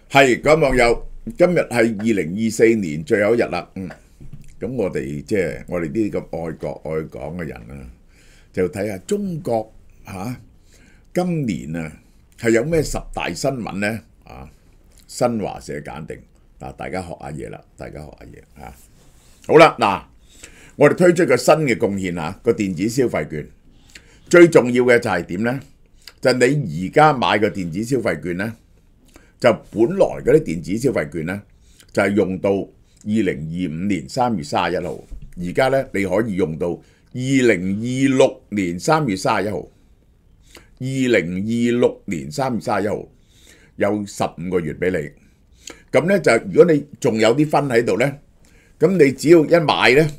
係各位網友，今日係2024年最後一日啦。咁我哋我哋啲咁愛國愛港嘅人啊，就睇下中國今年係有咩10大新聞呢？新華社揀定大家學下嘢啦，好啦，我哋推出個新嘅貢獻個電子消費券，最重要嘅就係點呢？就係你而家買個電子消費券呢，就本來嗰啲電子消費券呢，就係用到2025年3月31號，而家呢，你可以用到2026年3月31號，2026年3月31號有15個月俾你。咁呢，就如果你仲有啲分喺度呢，咁你只要一買呢，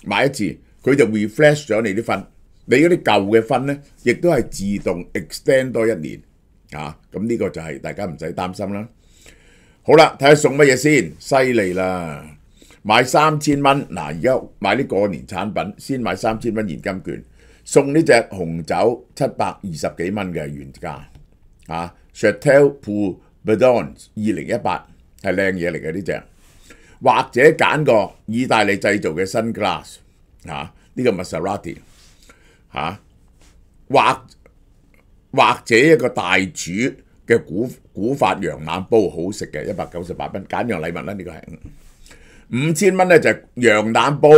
買一次，佢就 refresh 咗你啲分，你嗰啲舊嘅分呢，亦都係自動 extend 多1年。咁呢個就係大家唔使擔心啦。好啦，睇下送乜嘢先，犀利啦！買3000蚊，而家買啲過年產品，先買3000蚊現金券，送呢隻紅酒720幾蚊嘅原價，Chateau Bourbon 2018係靚嘢嚟嘅呢隻，或者揀個意大利製造嘅 Sunglass 呢個 Maserati 或者一個大廚嘅古法羊腩煲，好食嘅198蚊，揀樣禮物啦。呢個係5000蚊咧，就係羊腩煲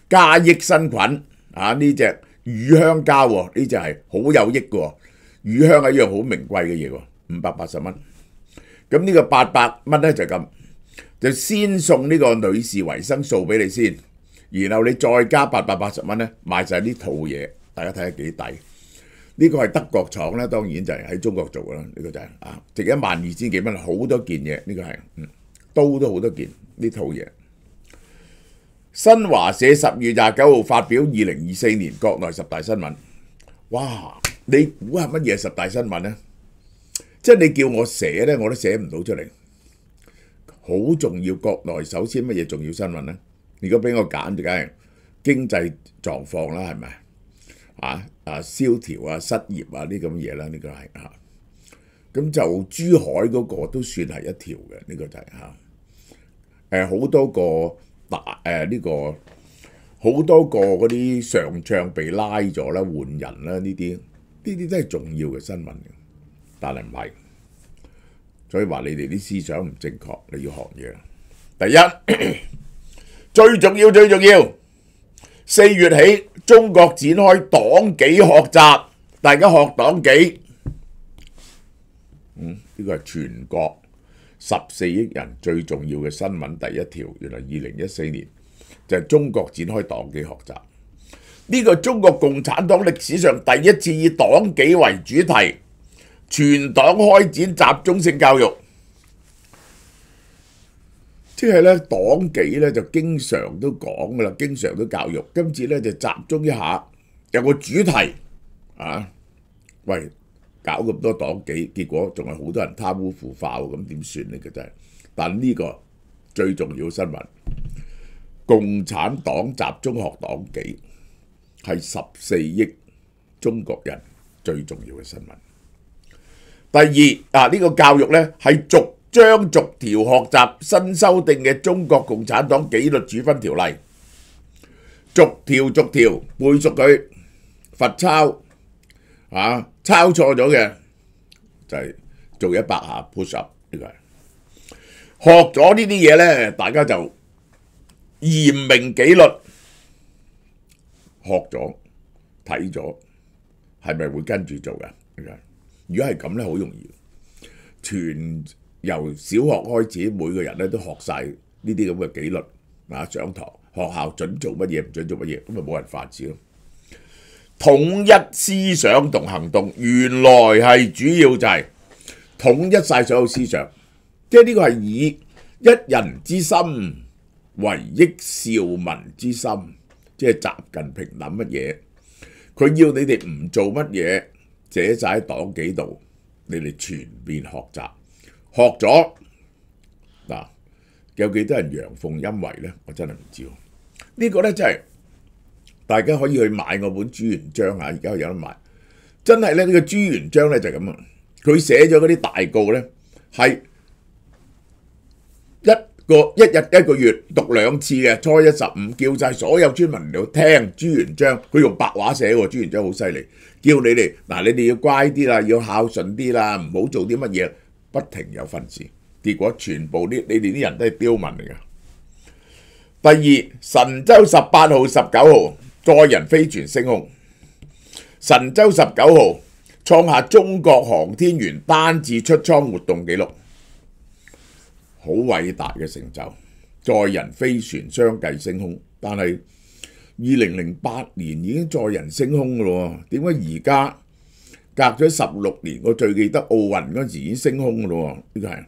加益生菌呢隻乳香膠喎，呢隻係好有益嘅喎，乳香係一樣好名貴嘅嘢喎，580蚊。咁呢個800蚊咧就咁，就先送呢個女士維生素俾你先，然後你再加880蚊咧買晒呢套嘢，大家睇下幾抵。呢個係德國廠咧，當然就係喺中國做嘅啦。呢個就係值12000幾蚊，好多件嘢。呢個係刀都好多件呢套嘢。新華社10月29號發表2024年國內10大新聞。哇！你估下乜嘢10大新聞呢？即係你叫我寫咧，我都寫唔到出嚟。好重要，國內首先乜嘢重要新聞呢？如果俾我揀，就梗係經濟狀況啦，係咪？蕭條失業呢咁嘢啦，呢個係咁就珠海嗰個都算係一條嘅，呢個就係好多個好多個嗰啲上將被拉咗啦、換人啦，呢啲都係重要嘅新聞，但係唔係，所以話你哋啲思想唔正確，你要學嘢。第一最重要4月起，中國展開黨紀學習，大家學黨紀。呢個係全國14億人最重要嘅新聞第一條，原來2014年就係中國展開黨紀學習。呢個中國共產黨歷史上第一次以黨紀為主題，全黨開展集中性教育。即係咧，黨紀咧就經常都講噶啦，經常都教育。今次咧就集中一下，有個主題喂，搞咁多黨紀，結果仲係好多人貪污腐化喎，咁點算呢？佢真係。但呢個最重要新聞，共產黨集中學黨紀，係14億中國人最重要嘅新聞。第二呢個教育咧係逐章逐條學習新修訂嘅中國共產黨紀律處分條例，逐條背熟佢，罰抄抄錯咗嘅就係做100下 push up。呢個係學咗呢啲嘢咧，大家就嚴明紀律。學咗睇咗，係咪會跟住做㗎？如果係咁咧，好容易，由小學開始，每個人咧都學晒呢啲咁嘅紀律上堂，學校準做乜嘢，唔準做乜嘢，咁咪冇人法治咯。統一思想同行動，原來係主要就係統一晒所有思想，即係呢個係以一人之心為益兆民之心，即係習近平諗乜嘢，佢要你哋唔做乜嘢，寫晒喺黨紀度，你哋全面學習。學咗有幾多人陽奉陰違呢？我真係唔知。呢個呢，真係大家可以去買我本朱元璋而家有得買。真係呢個朱元璋呢，就係咁啊！佢寫咗嗰啲大誥呢，係一日一個月讀2次嘅，初一十五叫晒所有村民嚟到聽朱元璋，佢用白話寫喎，朱元璋好犀利，叫你哋嗱，你哋要乖啲啦，要孝順啲啦，唔好做啲乜嘢，不停有訓示，結果全部你哋啲人都係刁民嚟嘅。第二，神舟18號、19號載人飛船升空，神舟19號創下中國航天員單次出艙活動紀錄。好偉大嘅成就，載人飛船相繼升空，但係2008年已經載人升空嘅咯，點解而家隔咗16年？我最記得奧運嗰陣時已經升空嘅咯，呢個係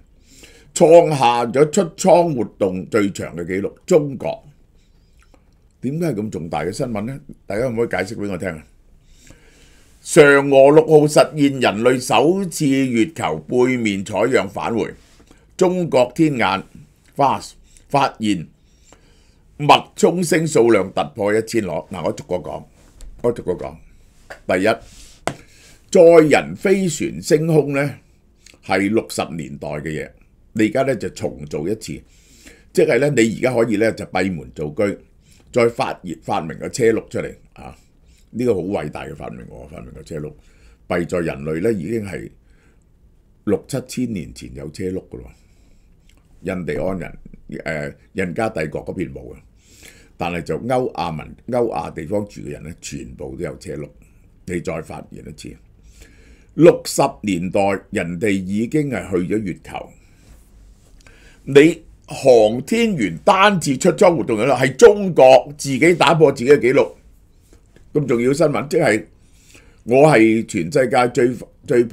創下咗出艙活動最長嘅紀錄。中國點解係咁重大嘅新聞呢？大家可唔可以解釋俾我聽啊？嫦娥6號實現人類首次月球背面採樣返回。中國天眼 FAST 發現脈衝星數量突破1000顆。嗱，我逐個講。第一，載人飛船升空呢係60年代嘅嘢，你而家呢就重做一次，即係呢你而家可以呢就閉門造車，再發明個車轆出嚟啊！呢個好偉大嘅發明，我發明個車轆，弊在人類呢已經係6、7千年前有車轆噶咯。印第安人印加帝國嗰邊冇嘅，但係就歐亞地方住嘅人咧，全部都有車轆。你再發現一次，60年代人哋已經係去咗月球，你航天員單次出艙活動嘅啦，係中國自己打破自己嘅紀錄。咁重要新聞，即係我係全世界最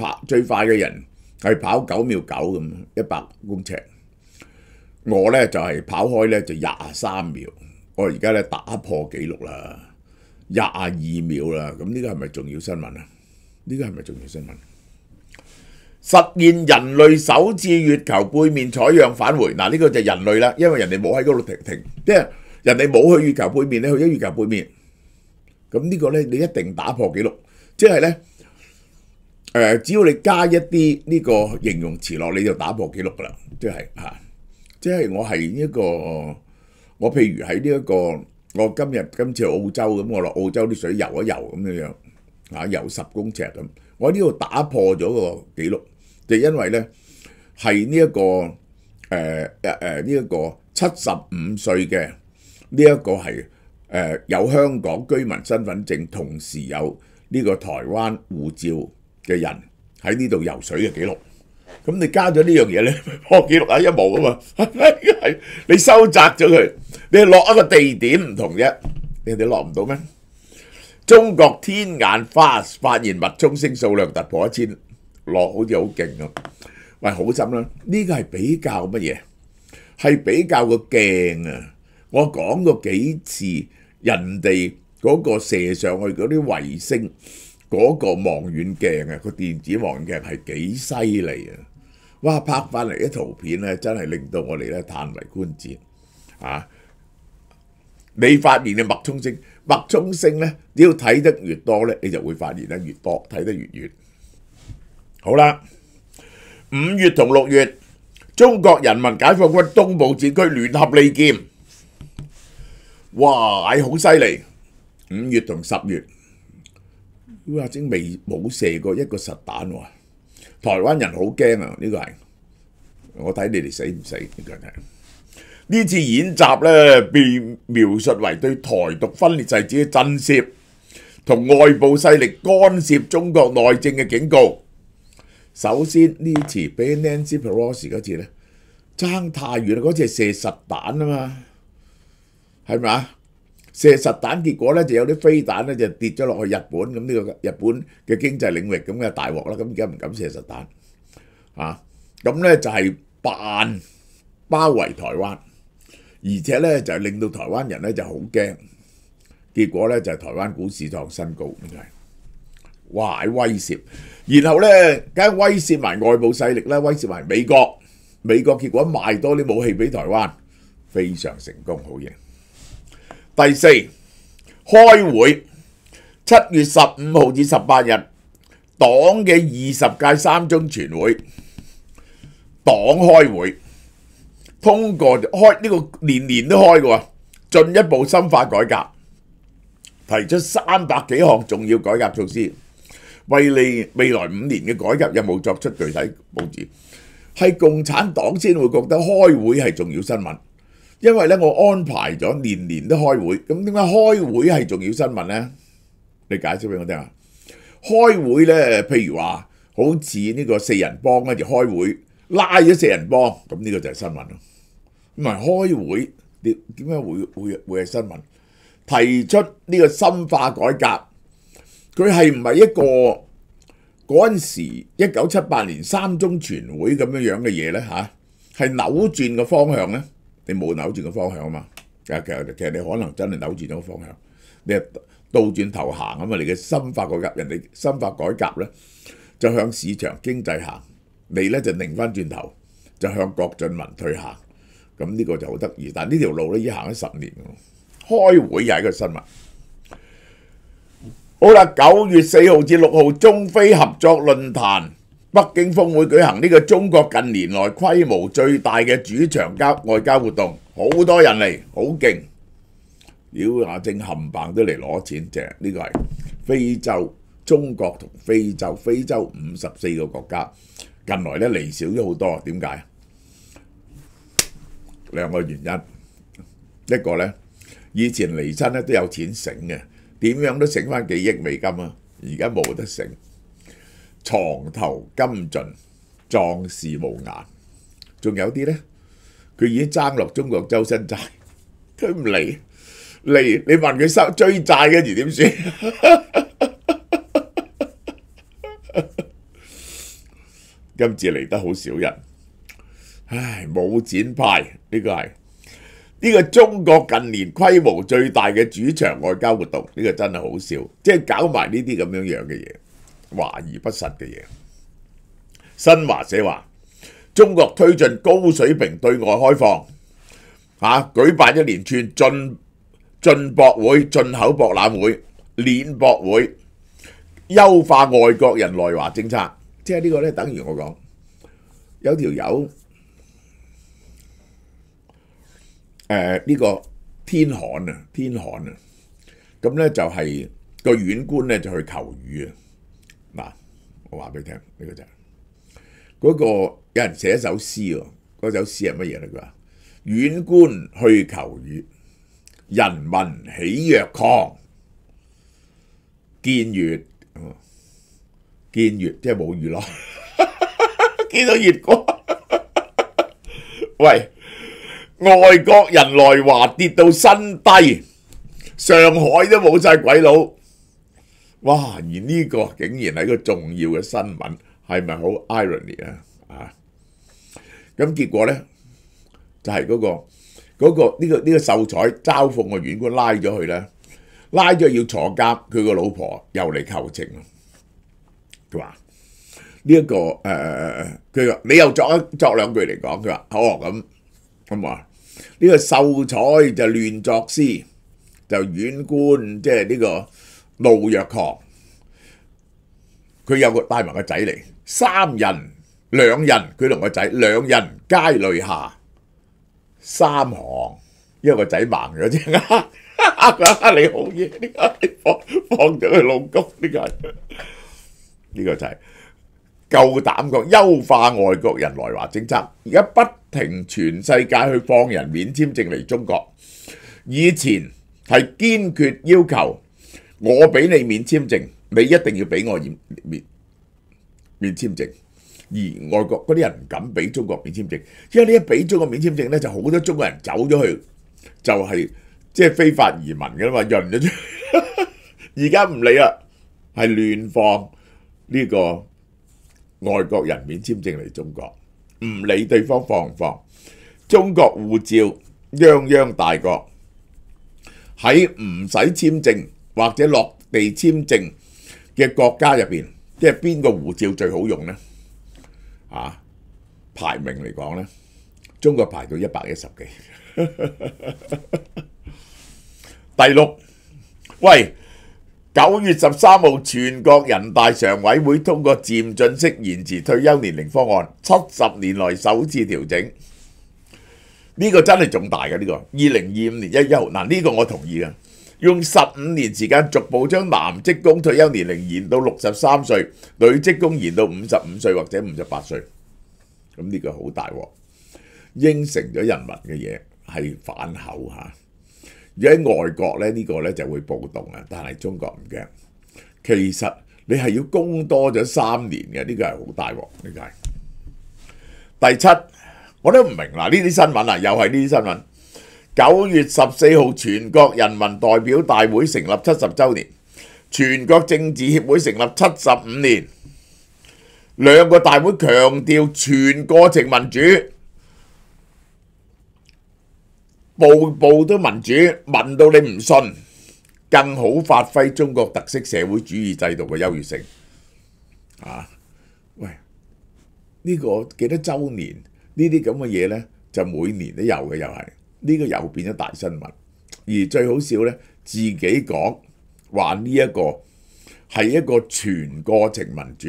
快嘅人，係跑9秒9咁，100公尺。我呢就係跑開呢就23秒，我而家呢打破紀錄啦，22秒啦。咁呢個係咪重要新聞啊？呢個係咪重要新聞？實現人類首次月球背面採樣返回。嗱，呢個就係人類啦，因為人哋冇喺嗰度停，即係人哋冇去月球背面，你去咗月球背面。咁呢個呢，你一定打破紀錄，即係呢，只要你加一啲呢個形容詞落，你就打破紀錄噶啦，即係嚇。即係我係一個，我譬如喺呢一個，我今次去澳洲咁，我落澳洲啲水游一游咁樣樣，啊游10公尺咁，我喺呢度打破咗個紀錄，就因為咧係呢一個呢一個75歲嘅呢一個係有香港居民身份證，同時有呢個台灣護照嘅人喺呢度游水嘅紀錄。咁你加咗呢樣嘢咧，破紀錄啊，一模啊嘛，係你收窄咗佢，你落一個地點唔同啫，你哋落唔到咩？中國天眼 FAST 發現脈衝星數量突破1000，落好似好勁咁。喂，好心啦，呢個係比較乜嘢？係比較個鏡啊！我講過幾次，人哋嗰個射上去嗰啲衛星嗰個望遠鏡啊，個電子望遠鏡係幾犀利啊！哇，拍翻嚟啲圖片咧，真係令到我哋咧歎為觀止啊！你發現嘅脈衝星咧，只要睇得越多咧，你就會發現得越多，睇得越遠。好啦，5月同6月，中國人民解放軍東部戰區聯合利劍，哇，好犀利！5月同10月，哇，真冇射過一個實彈喎。台灣人好驚啊！呢個係我睇你哋死唔死？呢次演習咧，被描述為對台獨分裂勢力嘅震懾，同外部勢力干涉中國內政嘅警告。首先呢次比 Nancy Pelosi 嗰次咧爭太遠啦，嗰次係射實彈啊嘛，係咪啊？射實彈，結果咧就有啲飛彈咧就跌咗落去日本，咁呢個日本嘅經濟領域咁嘅大鑊啦，咁而家唔敢射實彈啊！咁咧就係扮包圍台灣，而且咧就令到台灣人咧就好驚，結果咧就係台灣股市創新高，咁就係哇威脅，然後咧梗係威脅埋外部勢力啦，威脅埋美國結果賣多啲武器俾台灣，非常成功，好嘢。第四，開會7月15號至18日，黨嘅20屆3中全會，黨開會通過開呢個年年都開嘅喎，進一步深化改革，提出300幾項重要改革措施，為未來5年嘅改革任務作出具體佈置。係共產黨先會覺得開會係重要新聞，因為咧我安排咗年年都開會，咁點解開會係重要新聞呢？你解釋俾我聽啊！開會咧，譬如話好似呢個4人幫跟住開會拉咗4人幫，咁呢個就係新聞咯。唔係開會點解會係新聞？提出呢個深化改革，佢係唔係一個嗰陣時1978年3中全會咁樣嘅嘢咧嚇？係扭轉個方向咧？你冇扭轉個方向啊嘛？其實你可能真係扭轉咗個方向，你係倒轉頭行啊嘛！你嘅深化改革，人哋深化改革咧就向市場經濟行，你咧就擰翻轉頭就向國進民退行。咁呢個就好得意，但係呢條路咧已經行咗10年喎。開會又係一個新聞。好啦，9月4號至6號中非合作論壇北京峰會舉行，呢個中國近年來規模最大嘅主場外交活動，好多人嚟，好勁。妖亞正冚唪都嚟攞錢，呢個係非洲，中國同非洲54個國家，近來咧嚟少咗好多，點解？2個原因，一個咧以前嚟親咧都有錢醒嘅，點樣都醒翻幾億美金啊！而家冇得醒，床頭金盡，壯士無顏。仲有啲咧，佢已經爭落中國周身債，佢唔嚟，你問佢收追債跟住點算？今次嚟得好少人，唉，冇錢派，呢個係呢個中國近年規模最大嘅主場外交活動，呢個真係好笑，即係搞埋呢啲咁樣嘅嘢，華而不實嘅嘢。新華社話，中國推進高水平對外開放，舉辦一連串進博會、進口博覽會、鏈博會，優化外國人來華政策。即係呢個咧，等於我講有條友呢個天旱啊，咁咧就係個縣官咧就去求雨啊。嗱，我話俾你聽，呢個就係嗰個有人寫一首詩喎，嗰首詩係乜嘢咧？佢話縣官去求雨，人民喜若狂，見月即係冇雨咯，見到月光。喂，外國人來華跌到新低，上海都冇晒鬼佬。哇！而呢個竟然係一個重要嘅新聞，係咪好 irony 啊？咁結果咧就係呢個秀才嘲諷個縣官拉咗佢咧，拉咗要坐監，佢個老婆又嚟求情。佢話呢一個佢話你又作兩句嚟講，佢話咁話呢個秀才就亂作詩，就縣官即係呢個怒若狂。佢有個帶埋個仔嚟，2人，佢同個仔2人皆淚下3行，因為個仔盲咗啫。你好嘢，呢個放咗佢老公，呢個就係夠膽講優化外國人來華政策。而家不停全世界去放人免簽證嚟中國，以前係堅決要求我俾你免簽證，你一定要俾我免簽證。而外國嗰啲人唔敢俾中國免簽證，因為你一俾中國免簽證咧，就好多中國人走咗去，就係即係非法移民嘅啦嘛，潤咗出。而家唔理啦，係亂放呢個外國人免簽證嚟中國，唔理對方放唔放。中國護照泱泱大國，喺唔使簽證或者落地簽證嘅國家入邊，即係邊個護照最好用呢？排名嚟講呢，中國排到110幾。第6，喂，9月13號全國人大常委會通過漸進式延遲退休年齡方案，70年來首次調整。呢個真係重大嘅呢個。2025年1月1號嗱，呢個我同意嘅。用15年時間逐步將男職工退休年齡延到63歲，女職工延到55歲或者58歲。咁呢個好大鑊，應承咗人民嘅嘢係反口嚇。而喺外國咧，呢個咧就會暴動啊，但係中國唔驚。其實你係要供多咗3年嘅，呢個係好大鑊，呢個係。第7，我都唔明嗱，呢啲新聞啊，又係呢啲新聞。9月14號，全國人民代表大會成立70週年，全國政治協會成立75年。兩個大會強調全過程民主，步步都民主，民到你唔信，更好發揮中國特色社會主義制度嘅優越性。喂，呢個幾多週年呢啲咁嘅嘢呢，就每年都有嘅，又係呢個又變咗大新聞。而最好笑呢，自己講話呢一個係一個全過程民主。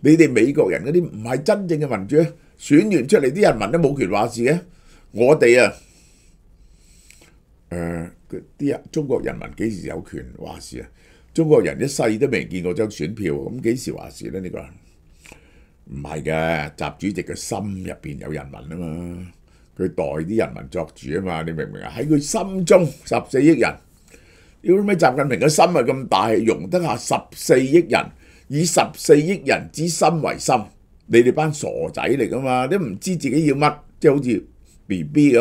你哋美國人嗰啲唔係真正嘅民主，選完出嚟啲人民都冇權話事嘅。我哋啊，中國人民幾時有權話事啊？中國人一世都未見過張選票，咁幾時話事呢？呢個唔係嘅，習主席嘅心入邊有人民啊嘛，佢代啲人民作主啊嘛，你明唔明啊？喺佢心中14億人，要咩？習近平嘅心係咁大，容得下14億人。以14億人之心為心，你哋班傻仔嚟噶嘛？都唔知自己要乜，即係好似 BB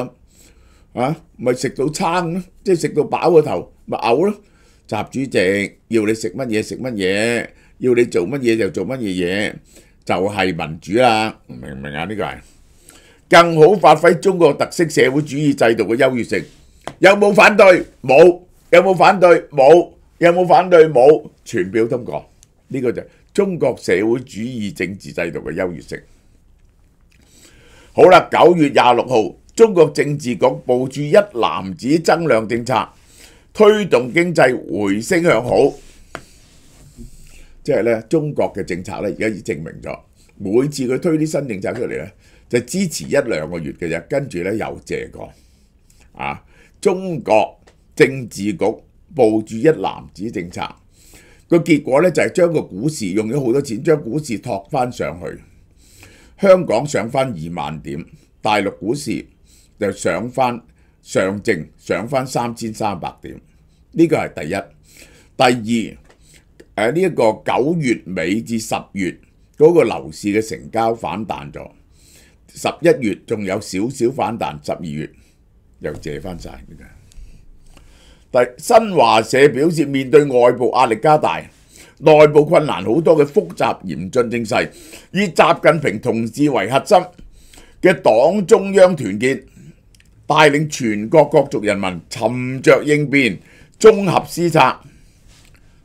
咁咪食到撐咯，即係食到飽個頭咪嘔咯。習主席要你食乜嘢食乜嘢，要你做乜嘢就做乜嘢嘢，就係民主啦，明唔明啊？呢個係更好發揮中國特色社會主義制度嘅優越性。有冇反對？冇。有冇反對？冇。有冇反對？冇。全票通過。呢個就係中國社會主義政治制度嘅優越性。好啦，9月26號，中國政治局部署一籃子增量政策，推動經濟回升向好。即係咧，中國嘅政策咧，而家已證明咗，每次佢推啲新政策出嚟咧，就支持1-2個月嘅啫，跟住咧又借過。中國政治局部署一籃子政策。個結果咧就係將個股市用咗好多錢，將股市托翻上去。香港上翻2萬點，大陸股市就上證上翻3300點。呢個係第一。第二，呢一個9月尾至10月嗰個樓市嘅成交反彈咗，11月仲有少少反彈，12月又借翻晒。新華社表示，面對外部壓力加大、內部困難好多嘅複雜嚴峻政勢，以習近平同志為核心嘅黨中央團結，帶領全國各族人民沉着應變、綜合施策，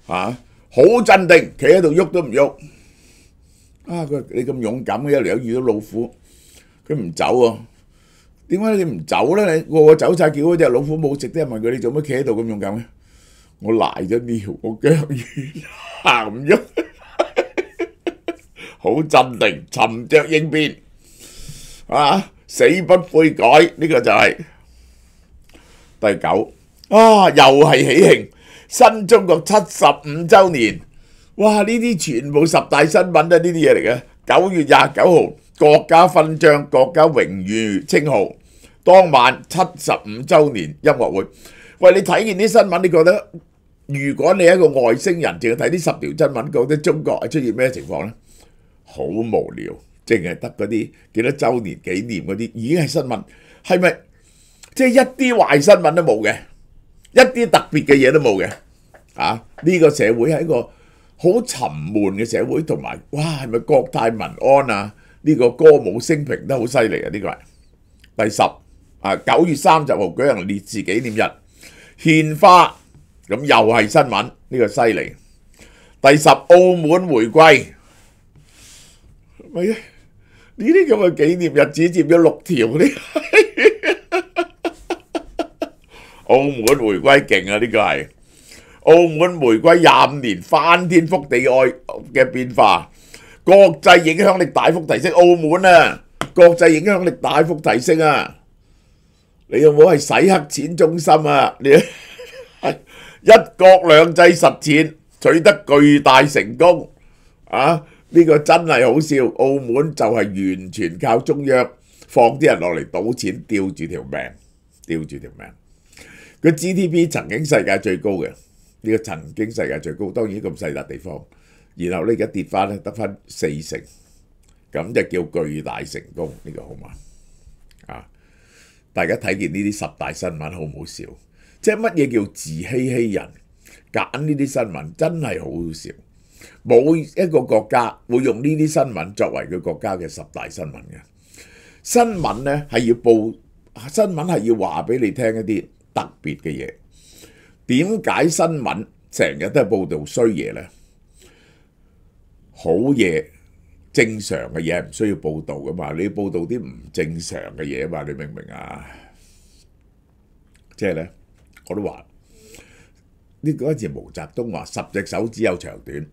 好鎮定，企喺度喐都唔喐。你咁勇敢嘅，一嚟有遇到老虎，佢唔走喎。點解你唔走咧？你個個走晒，叫嗰隻老虎冇食，啲人問佢：你做乜企喺度咁勇敢咧？我賴咗尿，我腳軟行唔喐，好鎮定，沉着應變，死不悔改。呢個就係第9。又係喜慶，新中國75週年。哇！呢啲全部10大新聞啊，呢啲嘢嚟嘅。9月29號。國家勳章、國家榮譽稱號，當晚75週年音樂會。喂，你睇見啲新聞，你覺得如果你係一個外星人，淨係睇啲10條新聞，覺得中國係出現咩情況呢？好無聊，淨係得嗰啲幾多週年紀念嗰啲已經係新聞，係咪？即係一啲壞新聞都冇嘅，一啲特別嘅嘢都冇嘅。呢個社會係一個好沉悶嘅社會，同埋係咪國泰民安啊？呢個歌舞升平都好犀利啊！呢個係第10。9月30號舉行烈士紀念日，獻花，咁又係新聞，呢個犀利。第10，澳門回歸。呢啲咁嘅紀念日子佔咗6條呢。澳門回歸勁啊！呢個係澳門回歸25年翻天覆地愛嘅變化。國際影響力大幅提升，澳門國際影響力大幅提升啊！你有冇係洗黑錢中心啊？你一國兩制實踐取得巨大成功啊！呢個真係好笑，澳門就係完全靠中央放啲人落嚟賭錢，吊住條命，吊住條命。個 GDP 曾經世界最高嘅，呢個曾經世界最高，當然咁細笪地方，然後呢而家跌翻咧得翻4成，咁就叫巨大成功，呢個好嘛？啊！大家睇見呢啲10大新聞好唔好笑？即係乜嘢叫自欺欺人？揀呢啲新聞真係好好笑。冇一個國家會用呢啲新聞作為佢國家嘅10大新聞嘅。新聞呢係要報，新聞係要話俾你聽一啲特別嘅嘢。點解新聞成日都係報導衰嘢呢？好嘢正常嘅嘢係唔需要報導噶嘛，你要報導啲唔正常嘅嘢嘛，你明唔明啊？即係呢，我都話呢嗰陣時毛澤東話10隻手指有長短，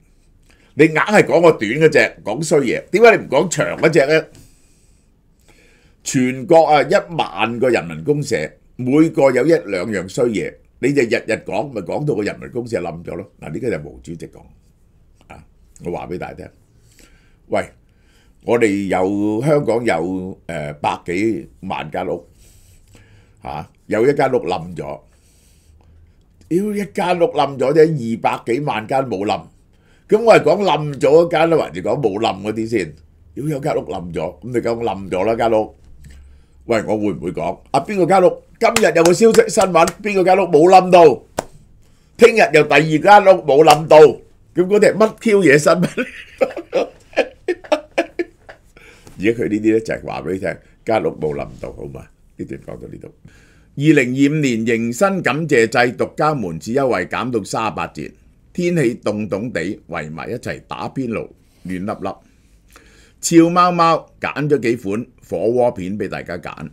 你硬係講個短嗰隻講衰嘢，點解你唔講長嗰隻呢？全國啊1萬個人民公社，每個有1兩樣衰嘢，你就日日講，咪講到個人民公社冧咗咯。嗱，呢個就係毛主席講啊，我話俾大家聽。喂，我哋香港有百幾萬間屋嚇，有一間屋冧咗，屌一間屋冧咗啫，200幾萬間冇冧。咁我係講冧咗嗰間啦，還是講冇冧嗰啲先？屌有間屋冧咗，咁你講冧咗啦間屋。喂，我會唔會講啊？邊個間屋今日有個消息新聞，邊個間屋冇冧到？聽日又第2間屋冇冧到，咁嗰啲係乜 Q 嘢新聞？而家佢呢啲咧就係話俾你聽，間屋冇冧到，好嘛？呢段講到呢度。2025年迎新感謝祭獨家門市優惠減到38折，天氣凍凍地，圍埋一齊打邊爐，暖粒粒。俏貓貓揀咗幾款火鍋片俾大家揀，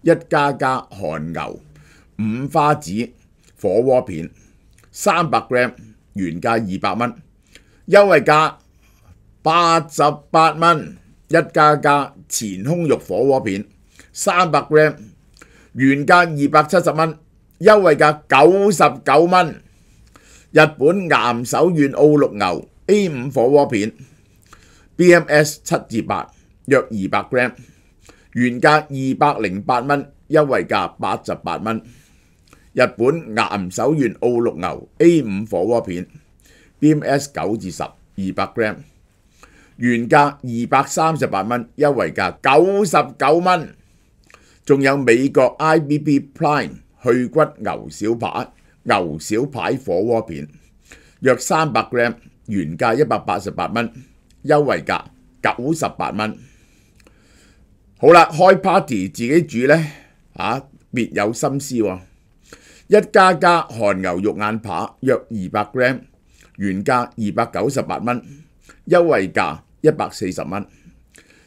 一家家韓牛五花子火鍋片300 gram 原價200蚊，優惠價88蚊。一家家前胸肉火鍋片300 gram 原價270蚊，優惠價99蚊。日本岩手縣澳綠牛 A5 火鍋片 BMS 7至8約200 gram 原價208蚊，優惠價88蚊。日本岩手縣澳綠牛 A5 火鍋片 BMS 9至10 200 gram原價238蚊，優惠價99蚊。仲有美國 IBB Prime 去骨牛小排火鍋片，約300 gram 原價188蚊，優惠價98蚊。好啦，開 party 自己煮呢，別有心思喎。一家家韓牛肉眼扒約200 gram 原價298蚊。優惠價140蚊，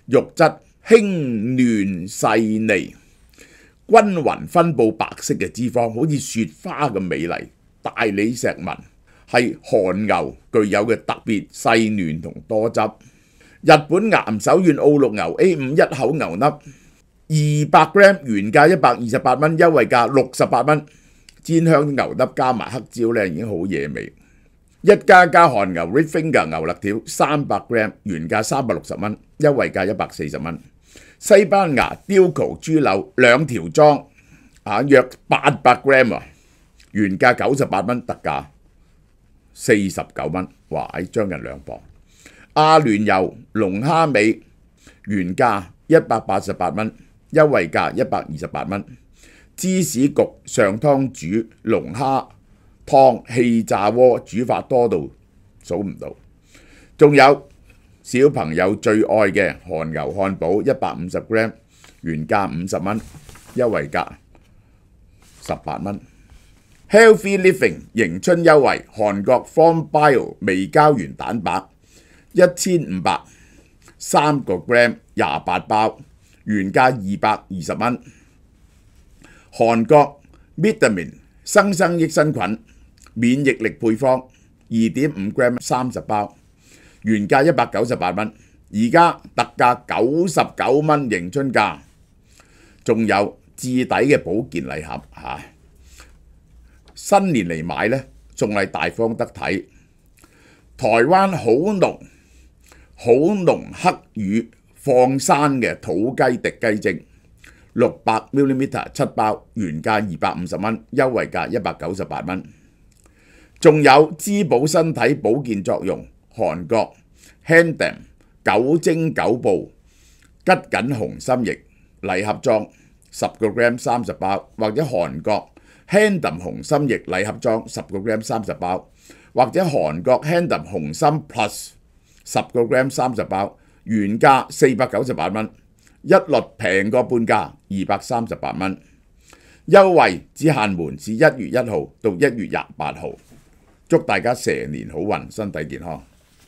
肉質輕嫩細膩，均勻分佈白色嘅脂肪，好似雪花咁美麗。大理石紋係韓牛具有嘅特別細嫩同多汁。日本岩手縣澳綠牛 A5 一口牛粒200 gram 原價128蚊，優惠價68蚊。煎香牛粒加埋黑椒呢，已經好惹味。一家家韓牛 Red Finger 牛肋條300 gram 原價360蚊，優惠價140蚊。西班牙Dilco豬柳2條裝約800 gram 原價98蚊，特價49蚊，哇！將近2磅。阿聯酋龍蝦尾原價188蚊，優惠價128蚊。芝士焗上湯煮龍蝦湯氣炸鍋煮法多到數唔到，仲有小朋友最愛嘅韓牛漢堡150 gram 原價50蚊，優惠價18蚊。Healthy Living 迎春優惠，韓國 Form Bio 微膠原蛋白1500 3個 gram 28包，原價220蚊。韓國 Vitamin 生益生菌免疫力配方2.5 gram 30包，原價198蚊，而家特價99蚊迎春價。仲有質地嘅保健禮盒嚇。新年嚟買呢，仲係大方得體。台灣好濃黑羽放生嘅土雞滴雞精，600ml 7包，原價250蚊，優惠價198蚊。仲有滋補身體保健作用，韓國 Handam 9精9步桔梗紅心液禮盒裝10 gram 30包，或者韓國 Handam 紅心液禮盒裝10 gram 30包，或者韓國 Handam 紅心 Plus 10 gram 30包，原價498蚊，一律平過半價238蚊。優惠只限門至1月1號到1月28號。祝大家蛇年好運，身體健康。